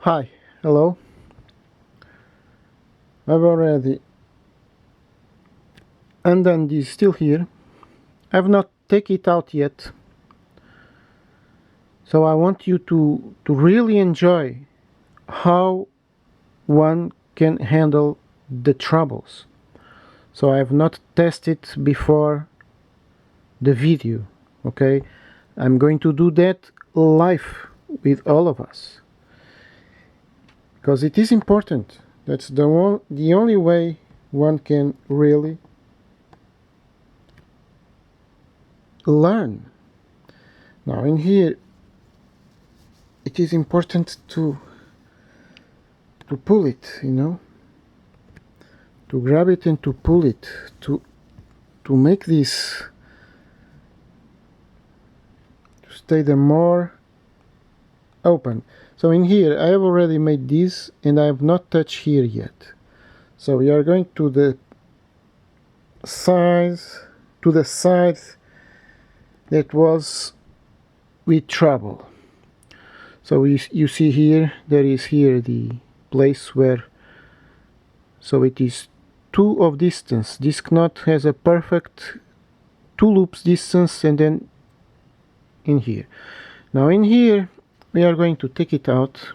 Hi, hello. I've already undone this, still here. I've not taken it out yet. So I want you to really enjoy how one can handle the troubles. So I've not tested before the video, okay? I'm going to do that live with all of us. Because it is important. That's the only way one can really learn. Now in here it is important to pull it, to grab it and to pull it, to make this to stay the more open. So in here I have already made this and I have not touched here yet. So we are going to the size that was with trouble. So you see here, there is here the place where, so it is 2 of distance. This knot has a perfect 2 loops distance, and then in here. Now in here we are going to take it out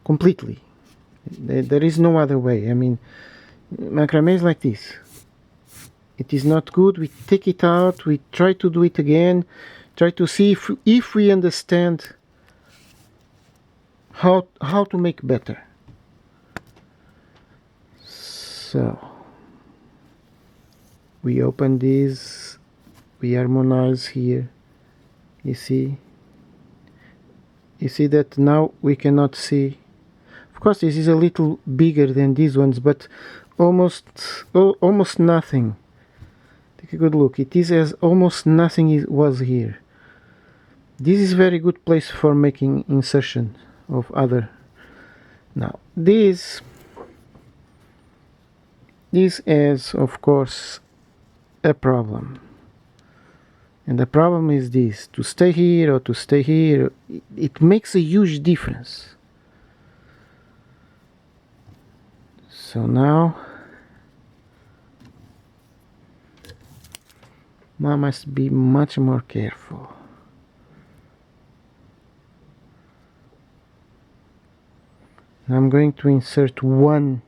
completely. There is no other way. I mean, macrame is like this. It is not good. We take it out, we try to do it again, try to see if we understand how to make better. So we open this, we harmonize here. You see that now we cannot see. Of course this is a little bigger than these ones, but almost nothing. Take a good look. It is as almost nothing was here. This is very good place for making insertion of other. Now this is of course a problem, and the problem is this: to stay here or to stay here, it makes a huge difference. So now one must be much more careful. I'm going to insert one.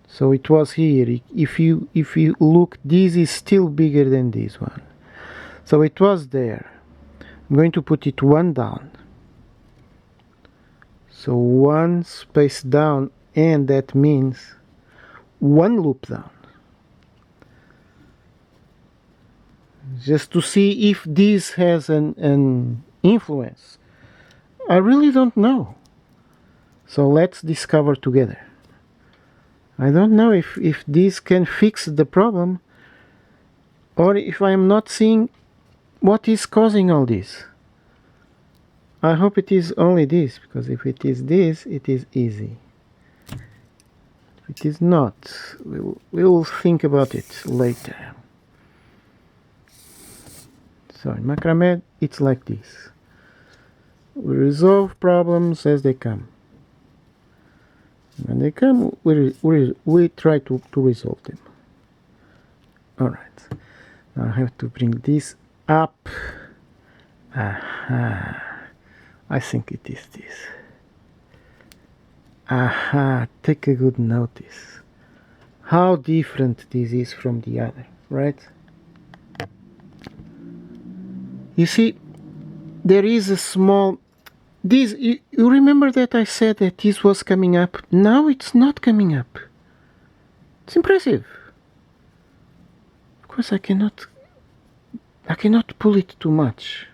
So it was here. If you look, this is still bigger than this one. So it was there. I'm going to put it one down. So one space down, and that means one loop down. Just to see if this has an influence. I really don't know. So let's discover together. I don't know if this can fix the problem, or if I'm not seeing what is causing all this. I hope it is only this, because if it is this, it is easy. If it is not, we will think about it later. So in macrame, it's like this. We resolve problems as they come. When they come, we try to resolve them. Alright. Now I have to bring this up. Aha. I think it is this. Aha. Take a good notice. How different this is from the other, right? You see, there is a small... This, you remember that I said that this was coming up? Now it's not coming up. It's impressive. Of course I cannot pull it too much.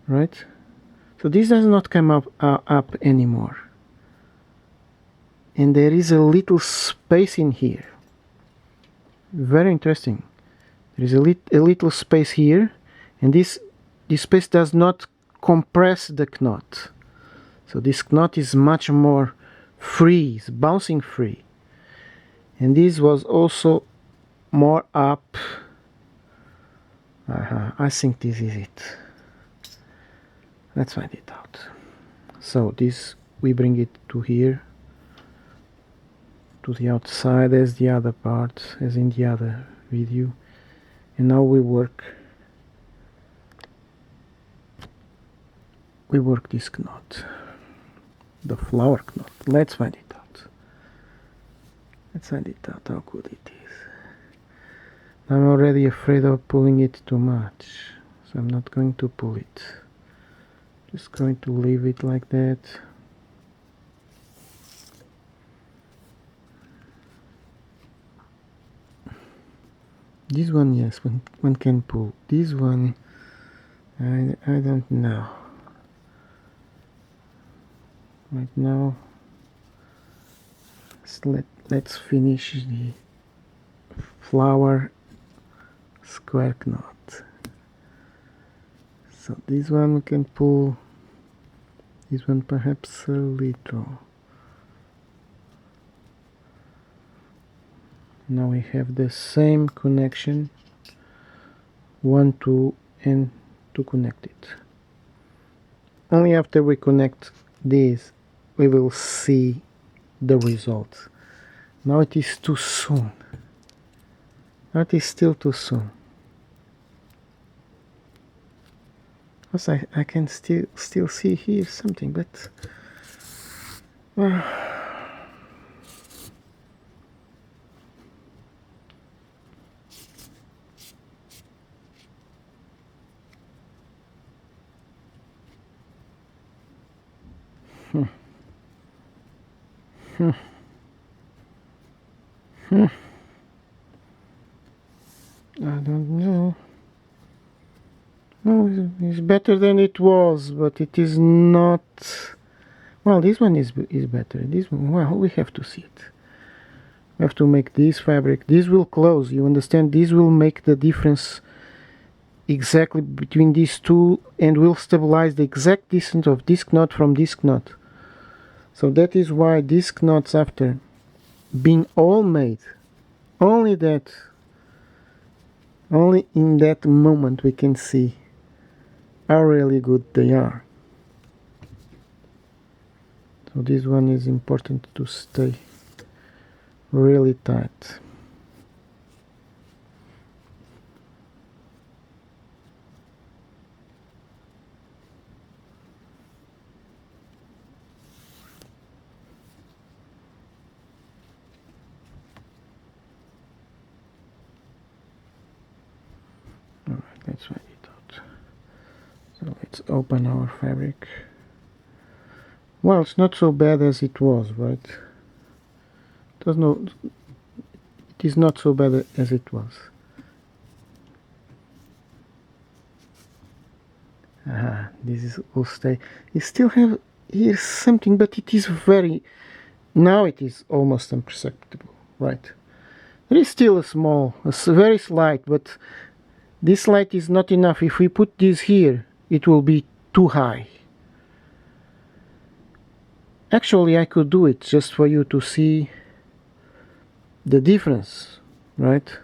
Right? So this does not come up anymore. And there is a little space in here. Very interesting. There is a little space here, and this space does not compress the knot. So this knot is much more free, it's bouncing free. And this was also more up. I think this is it. Let's find it out. So this, we bring it to here, to the outside as the other part, as in the other video. And now we work this knot, the flower knot. Let's find it out. Let's find it out how good it is. I'm already afraid of pulling it too much, so I'm not going to pull it. Just going to leave it like that. This one, yes, one can pull. This one, I don't know. Right now, let's finish the flower square knot. So this one we can pull, this one perhaps a little. Now we have the same connection, 1, 2, and to connect it. Only after we connect this we will see the result. Now it is too soon. Now it is still too soon. Because I can still see here something, but I don't know. No, it's better than it was, but it is not. Well, this one is better. This one, well, we have to see it. We have to make this fabric. This will close. You understand? This will make the difference exactly between these two, and will stabilize the exact distance of disc knot from disc knot. So that is why disc knots, after being all made, only in that moment we can see how really good they are. So this one is important to stay really tight. Alright, let's find it out. So let's open our fabric. Well, it's not so bad as it was, right? It is not so bad as it was. This will stay. You still have here something, but it is now it is almost imperceptible, right? There is still a very slight, but this light is not enough. If we put this here, it will be too high. Actually, I could do it just for you to see the difference, right?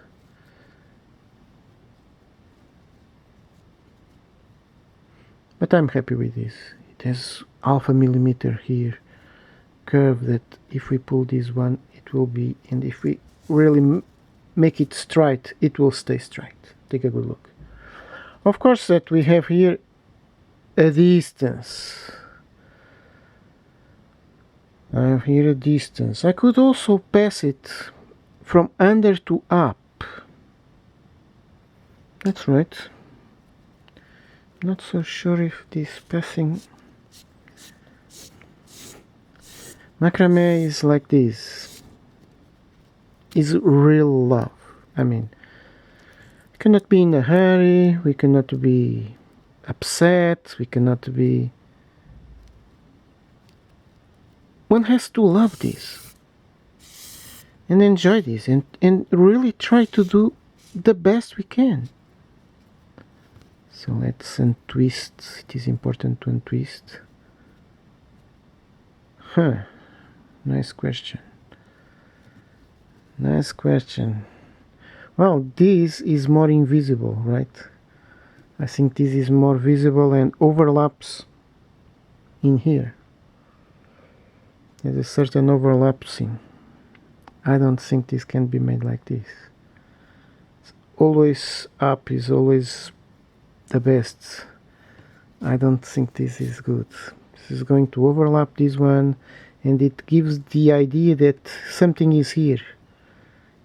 But I'm happy with this. It has half a millimeter here curve that if we pull this one, it will be, and if we really make it straight, it will stay straight. Take a good look. Of course, that we have here a distance. I have here a distance. I could also pass it from under to up. That's right. Not so sure if this passing macrame is like this. Is real love. I mean, we cannot be in a hurry, we cannot be upset, we cannot be. One has to love this and enjoy this and really try to do the best we can. So let's untwist. It is important to untwist. Nice question. Nice question. Well, this is more invisible, right? I think this is more visible and overlaps in here. There's a certain overlapping. I don't think this can be made like this. Always up is always the best. I don't think this is good. This is going to overlap this one, and it gives the idea that something is here.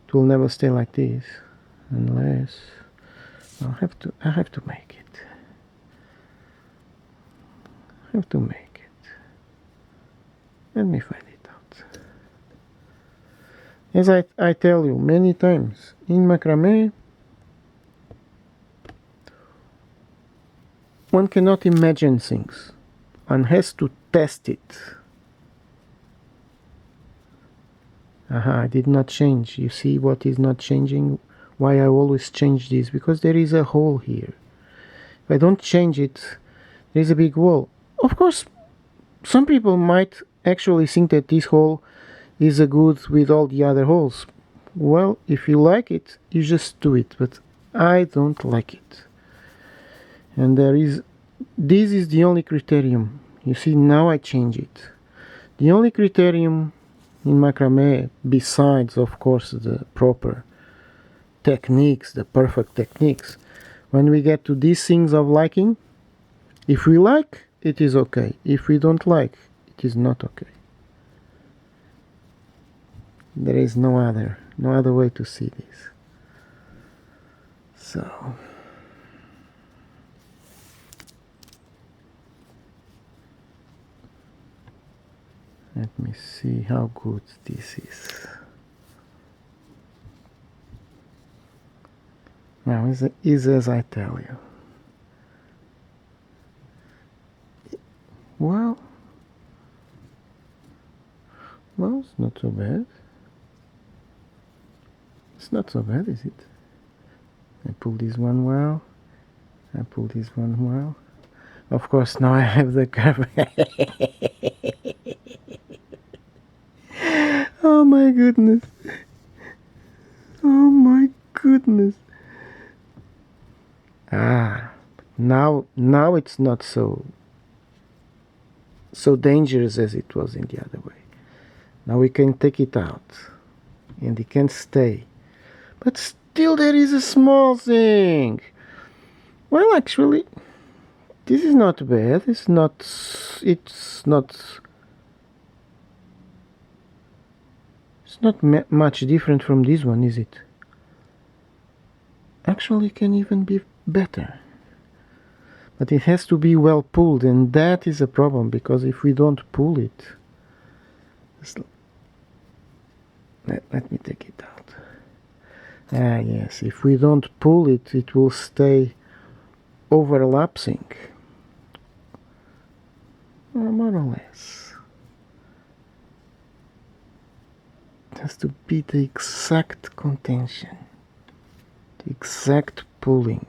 It will never stay like this unless I have to make it. I have to make it. Let me find it out. As I tell you many times, in macrame one cannot imagine things. One has to test it. Aha, I did not change. You see what is not changing? Why I always change this? Because there is a hole here. If I don't change it, there is a big hole. Of course, some people might actually think that this hole is a good with all the other holes. Well, if you like it, you just do it. But I don't like it. And this is the only criterion. You see, now I change it. The only criterion in macrame, besides of course the proper techniques, the perfect techniques, when we get to these things of liking, if we like, it is okay. If we don't like, it is not okay. There is no other way to see this. So let me see how good this is. Now is as I tell you. Well, it's not so bad. It's not so bad, is it? I pull this one well. I pull this one well. Of course, now I have the curve. Oh my goodness. Oh my goodness. Now it's not so dangerous as it was in the other way. Now we can take it out and it can stay. But still there is a small thing. Well, actually, this is not bad. It's not much different from this one, is it? Actually, it can even be better. But it has to be well pulled, and that is a problem, because if we don't pull it... Let me take it out. Yes, if we don't pull it, it will stay overlapping. More or less. It has to be the exact contention, the exact pulling.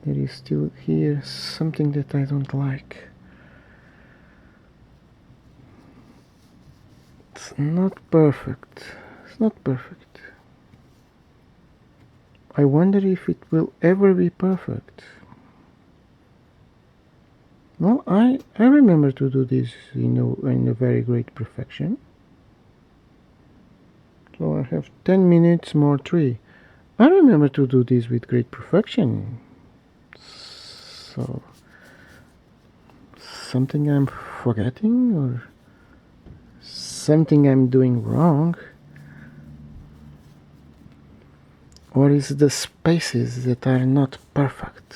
There is still here something that I don't like. It's not perfect. It's not perfect. I wonder if it will ever be perfect. Well, I remember to do this in a very great perfection. So I have 10 minutes more 3. I remember to do this with great perfection. So something I'm forgetting, or something I'm doing wrong, or is the spaces that are not perfect?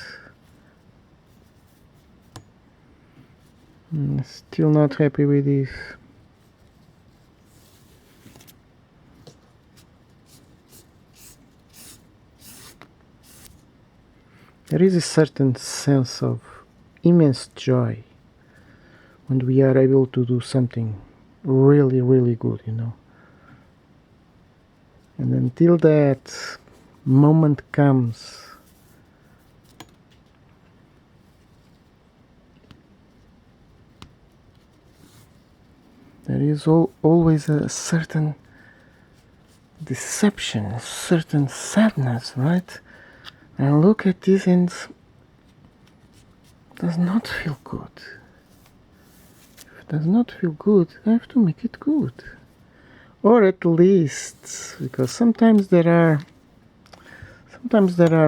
Still not happy with this. There is a certain sense of immense joy when we are able to do something really, really good, And until that moment comes, there is always a certain deception, a certain sadness, right? I look at this and does not feel good. If it does not feel good, I have to make it good. Or at least, because sometimes there are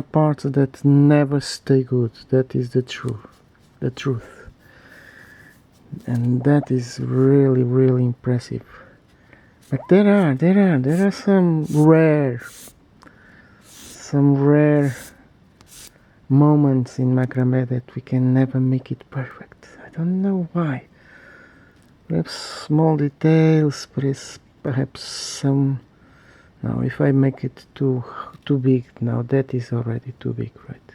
parts that never stay good. That is the truth. The truth. And that is really, really impressive. But there are some rare moments in macrame that we can never make it perfect. I don't know why. Perhaps small details, perhaps some. Now, if I make it too big, now that is already too big, right?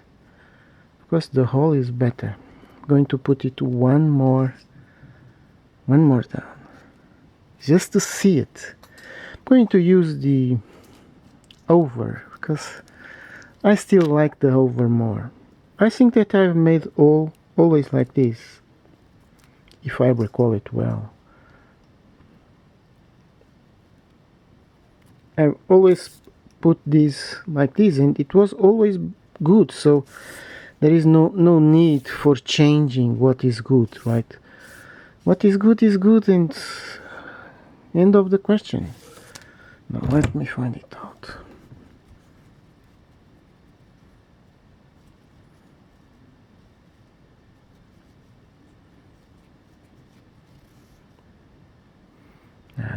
Of course, the whole is better. I'm going to put it one more down, just to see it. I'm going to use the over because I still like the over more. I think that I've made always like this, if I recall it well. I've always put this like this, and it was always good, so there is no need for changing what is good, right? What is good, and end of the question. Now let me find it out.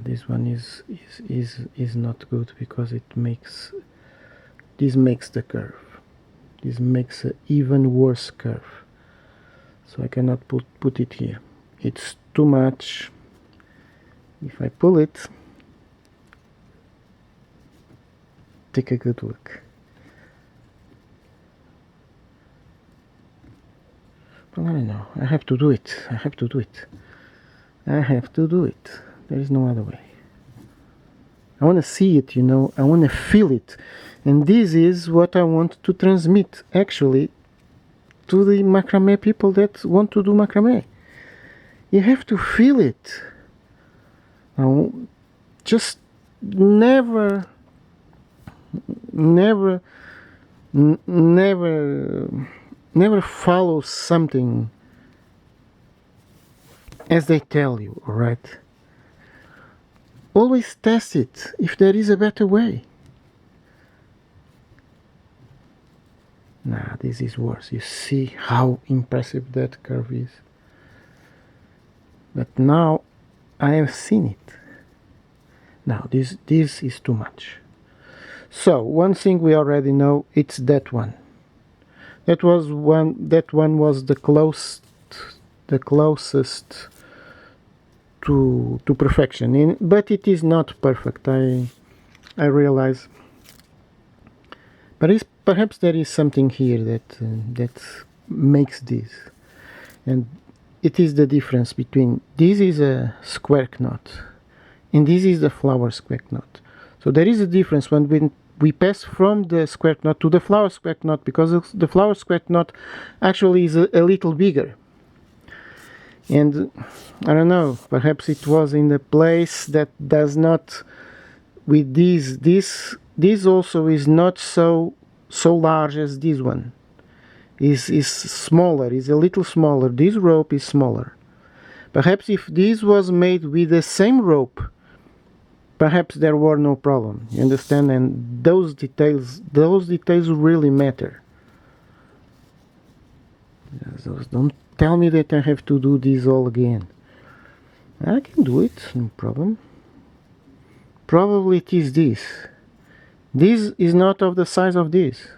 This one is not good because this makes the curve. This makes an even worse curve. So I cannot put it here. It's too much. If I pull it, take a good look. Well, I don't know. I have to do it. There is no other way. I want to see it, I want to feel it. And this is what I want to transmit, actually, to the macrame people that want to do macrame. You have to feel it. Now, just never follow something as they tell you, alright? Always test it if there is a better way. Nah, this is worse. You see how impressive that curve is. But now I have seen it. Now this is too much. So one thing we already know, it's that one. That one was the closest to perfection, but it is not perfect. I realize. But perhaps there is something here that makes this, and it is the difference between this is a square knot, and this is the flower square knot. So there is a difference when we pass from the square knot to the flower square knot, because the flower square knot actually is a little bigger. And I don't know, perhaps it was in the place that does not, with this also is not so large as this one. Is smaller, is a little smaller. This rope is smaller. Perhaps if this was made with the same rope, perhaps there were no problem. You understand? And those details really matter. Don't tell me that I have to do this all again. I can do it, no problem. Probably it is this. This is not of the size of this.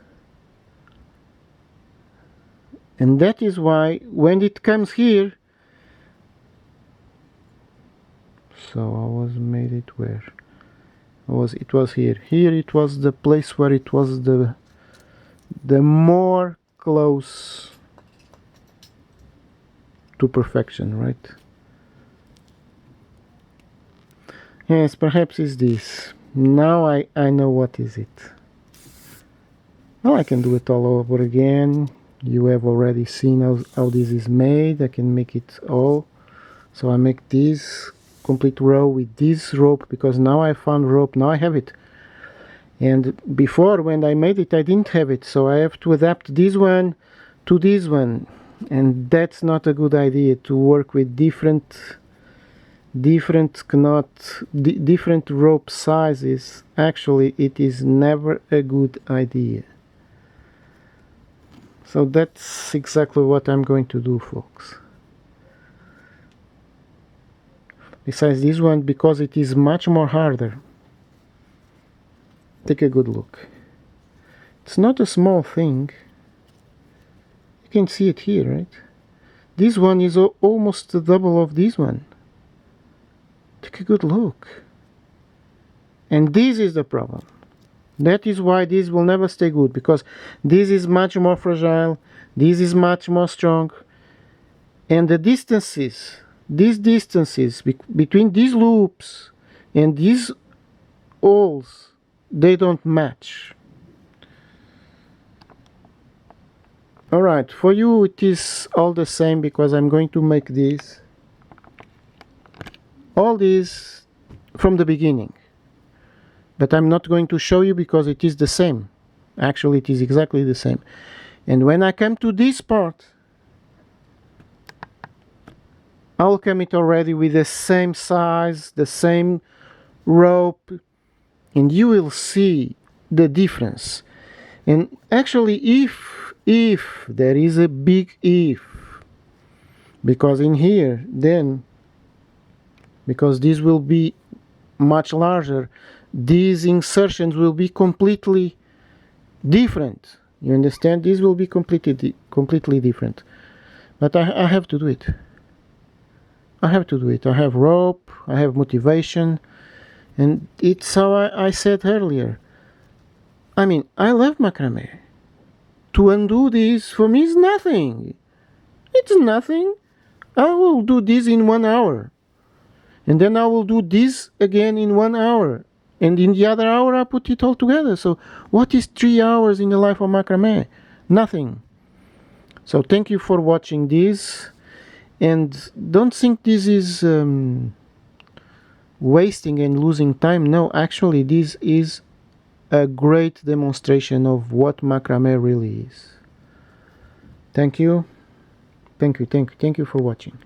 And that is why when it comes here, so I was made it where? It was here. Here it was the place where it was the more close to perfection, right? Yes, perhaps it's this. Now I know what is it. Now I can do it all over again. You have already seen how this is made. I can make it all. So I make this complete row with this rope, because now I found rope. Now I have it. And before, when I made it, I didn't have it, so I have to adapt this one to this one, and that's not a good idea to work with different different rope sizes. Actually, it is never a good idea. So that's exactly what I'm going to do, folks. Besides this one, because it is much more harder. Take a good look. It's not a small thing. You can see it here, right? This one is almost the double of this one. Take a good look. And this is the problem. That is why this will never stay good, because this is much more fragile, this is much more strong, and these distances between these loops and these holes, they don't match. Alright, for you it is all the same, because I'm going to make this all this from the beginning. But I'm not going to show you because it is the same. Actually, it is exactly the same. And when I come to this part, I'll come it already with the same size, the same rope, and you will see the difference. And actually, if there is a big if, because in here, then, because this will be much larger, these insertions will be completely different. You understand? This will be completely different. But I have to do it. I have to do it. I have rope, I have motivation, and it's how I said earlier. I mean, I love macrame. To undo this for me is nothing. It's nothing. I will do this in 1 hour. And then I will do this again in 1 hour. And in the other hour I put it all together. So what is 3 hours in the life of macrame? Nothing. So thank you for watching this. And don't think this is wasting and losing time. No, actually this is a great demonstration of what macrame really is. Thank you. Thank you for watching.